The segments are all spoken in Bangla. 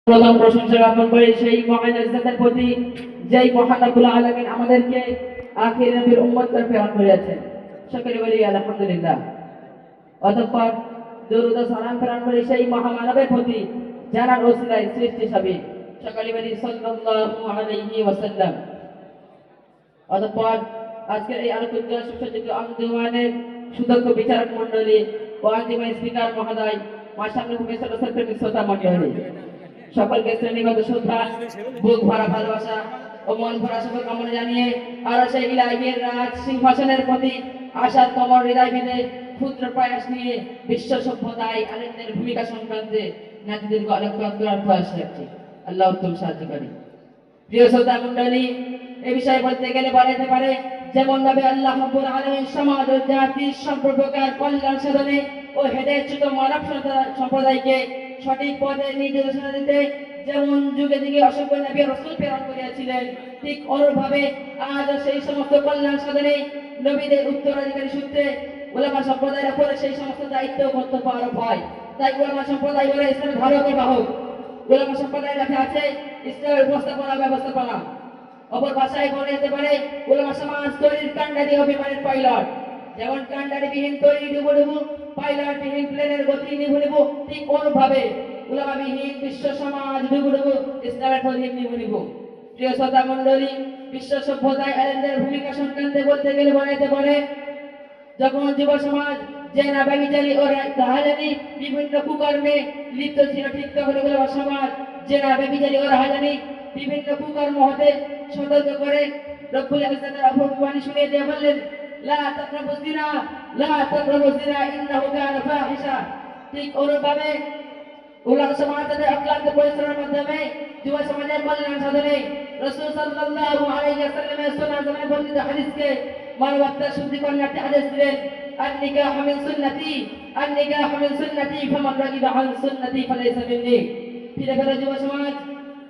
প্রথম প্রশংসা জ্ঞাপন করে সেই মহান ইজ্জতের প্রতি যেই মহান রব্বুল আলামিন আমাদেরকে আখির নবীর উম্মত করে প্রেরণ করেছেন। সকলে বলি আলহামদুলিল্লাহ। অতঃপর দরুদ ও সালাম প্রেরণ করে সেই মহামানবের প্রতি জানার ওসিলায় সৃষ্টি সবই সকলে বলি সাল্লাল্লাহু আলাইহি ওয়াসাল্লাম। অতঃপর আজকের এই আলোচনা সুসজ্জিত আঞ্জুমানের সুদক্ষ বিচারক মণ্ডলী ও আঞ্জুমান স্পিকার মহোদয়, মাশাআল্লাহ প্রফেসর প্রেমিক শ্রোতা মণ্ডলী, সকলকে শ্রেণীগত শ্রদ্ধা, বুক ভরা ভালোবাসা ও মন ভরা শুভকামনা জানিয়ে আর সেই ইলাহির রাজ সিংহাসনের প্রতি আশার কমর হৃদয় বেঁধে ক্ষুদ্র প্রয়াস নিয়ে বিশ্ব সভ্যতায় আলেমদের ভূমিকা সংক্রান্তে নাতিদীর্ঘ আলোকপাত করার প্রয়াস রাখছি। আল্লাহ উত্তম সাহায্য করি। প্রিয় শ্রোতা মণ্ডলী, এ বিষয়ে বলতে গেলে বলাতে পারে যেমন ভাবে আল্লাহ রাব্বুল আলামিন সমাজ ও জাতির সর্বপ্রকার কল্যাণ সাধনে ও হেদায়েতচ্যুত মানব সম্প্রদায়কে সঠিক পথে নির্দেশনা দিতে যেমন যুগে যুগে অসংখ্য নবী রাসূল প্রেরণ করিয়াছিলেন, ঠিক অনুরূপভাবে আজ সেই সমস্ত কল্যাণ সাধনে নবীদের উত্তরাধিকারী সূত্রে উলামা সম্প্রদায়ের উপরে সেই সমস্ত দায়িত্ব ও কর্তব্য আরোপ হয়। তাই উলামা সম্প্রদায় বলে ইসলামের ধারক ও বাহক। উলামা সম্প্রদায়ের কাছে আছে ইসলামের ব্যবস্থাপনা। অপর ভাষায় বলা যেতে পারে উলামা সমাজ তৈরির কাণ্ডারি অভিমানের পাইলট। যেমন কাণ্ডারিবিহীন তৈরি ডুবুডুবু, পাইলটবিহীন প্লেনের গতি নিভু, ঠিক অনুভাবে উলামাবিহীন বিশ্ব সমাজ ডুবুডুবু, ইসলামের প্রদীপ নিভু। প্রিয় শ্রোতা মণ্ডলী, বিশ্ব সভ্যতায় আলেমদের ভূমিকা সংক্রান্তে বলতে গেলে বলা যেতে পারে যখন যুব সমাজ জেনা ব্যভিচারী ও রাহাজানি বিভিন্ন কুকর্মে লিপ্ত ছিল, ঠিক তখন উলামা সমাজ জেনা ব্যভিচারী ও রাহাজানি বিভিন্ন কুকর্ম হতে সতর্ক করে রব্বুল ইজ্জতের অপবাণী শুনিয়ে দিয়ে বললেন, লা তাকরাবুজ জিনা, লা তাকরাবুজ জিনা ইন্নাহু কানা ফাহিশা। ঠিক অনুরূপভাবে উলামা সমাজ তাদের অক্লান্ত পরিশ্রমের মাধ্যমে যুব সমাজের কল্যাণ সাধনে রাসূল সাল্লাল্লাহু আলাইহি ওয়াসাল্লামের সুন্নাহ জামায় বর্ণিত হাদিসকে মানবতার শুদ্ধিকরণের একটি আদেশ দিলেন, আন-নিকাহু মিন সুন্নতি, আন-নিকাহু মিন সুন্নতি ফামান রাগিবা আন সুন্নতি ফালাইসা মিন্নি। ফিরে ফেলে যুব সমাজ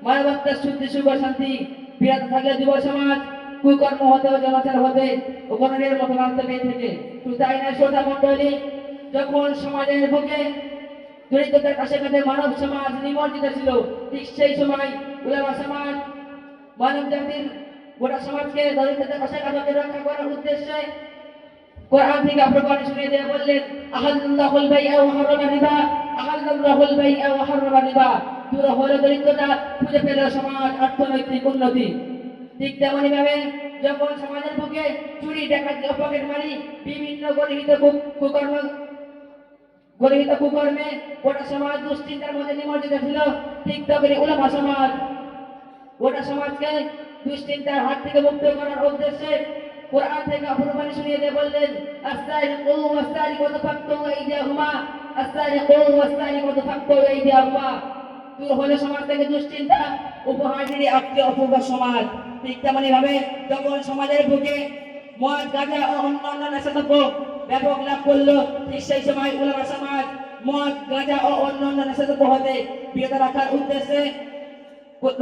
মানবতার শুদ্ধি, সুখ ও শান্তি বিরাট থাকলে যুব সমাজ কুকর্ম হতে ও জনাচার হতে ও গণনের মতো মানতে পেয়ে থেকে। তাই না শ্রোতা মণ্ডলী, যখন সমাজের বুকে দরিদ্রতার কাছে কাছে মানব সমাজ নিমজ্জিত ছিল, ঠিক সেই সময় উলামা সমাজ মানব জাতির গোটা সমাজকে দরিদ্রতার কাছে কাছে রক্ষা করার উদ্দেশ্যে কোরআন থেকে অপবাণী শুনিয়ে দিয়ে বললেন, আহাল্লাহুল বাই'a ওয়া হারামা রিবা, আহাল্লাহুল বাই'a ওয়া হারামা রিবা। দূর হলো দরিদ্রতা, খুঁজে পেল সমাজ অর্থনৈতিক উন্নতি। ঠিক তেমনি ভাবে যখন সমাজের বুকে চুরি, ডাকাতি, পকেটমারি বিভিন্ন গরিহিত কুকর্মে গোটা সমাজ দুশ্চিন্তার মধ্যে নিমজ্জিত ছিল, ঠিক তখনই উলামা সমাজ গোটা সমাজকে দুশ্চিন্তার হাত থেকে মুক্ত করার উদ্দেশ্যে কোরআন থেকে অপবাণী শুনিয়ে দিয়ে বললেন, আস-সারিকু ওয়াস-সারিকাতু ফাকতু আইদিয়াহুমা, আস-সারিকু ওয়াস-সারিকাতু ফাকতু আইদিয়াহুমা। দূর হলো সমাজ থেকে দুশ্চিন্তা, উপহার দিলে আত্মীয় অপূর্ব সমাজ। ঠিক তেমনি ভাবে যখন সমাজের বুকে মদ, গাঁজা ও অন্যান্য নেশাদ্রব্য ব্যাপক লাভ করলো, ঠিক সেই সময় উলামা সমাজ মদ, গাঁজা ও অন্যান্য নেশাদ্রব্য হতে বিরত রাখার উদ্দেশ্যে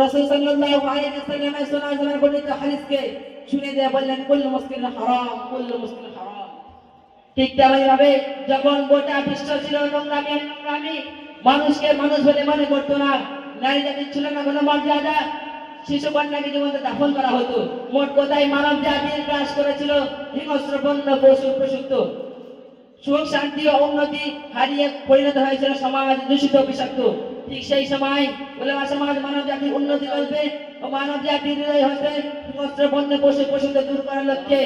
রাসূল সাল্লাল্লাহু আলাইহি ওয়াসাল্লামের সুন্নাহ জামায় বর্ণিত হাদিসকে শুনে দিয়ে বললেন, কুল্লু মুসকিরিন হারাম, কুল্লু মুসকিরিন হারাম। ঠিক তেমনি ভাবে যখন গোটা বিশ্ব ছিল নোংরামি, মানুষকে মানুষ বলে মনে করতো না, নারী জাতির ছিল না কোনো মর্যাদা, শিশু কন্যাকে জীবন্ত দাফন করা হতো। মোট কথায় মানব জাতির গ্রাস করেছিল হিংস্র বন্য পশু প্রসূত। সুখ, শান্তি ও উন্নতি হারিয়ে পরিণত হয়েছিল সমাজ দূষিত, বিষাক্ত। ঠিক সেই সময় উলামা সমাজ মানব জাতির উন্নতি করবে ও মানব জাতির হৃদয় হতে হিংস্র বন্য পশু প্রসূত দূর করার লক্ষ্যে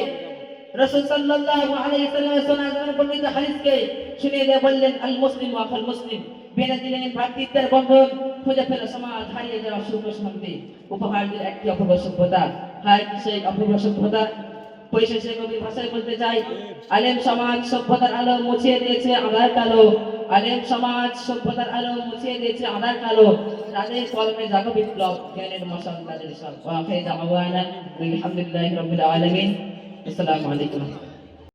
রাসূল সাল্লাল্লাহু আলাইহি ওয়াসাল্লামের সুন্নাহ জামায় বর্ণিত হাদিসকে শুনিয়ে দিয়ে বললেন, আল মুসলিম ওয়া আখাল মুসলিম। বেঁধে দিলেন ভ্রাতৃত্বের বন্ধন, খুঁজে পেল সমাজ হারিয়ে যাওয়া সুখ ও শান্তি, উপহার দিল একটি অপূর্ব সভ্যতা। হায় কি সেই অপূর্ব সভ্যতা! পরিশেষে কবির ভাষায় বলতে চাই, আলেম সমাজ সভ্যতার আলো মুছিয়ে দিয়েছে আঁধার কালো, আলেম সমাজ সভ্যতার আলো মুছিয়ে দিয়েছে আঁধার কালো। তাদের কলমে জাগো বিপ্লব, জ্ঞানের মশাল তাদের সব। ওয়া আখিরু দাওয়ানা আলহামদুলিল্লাহি রাব্বিল আলামিন। আসসালামু আলাইকুম।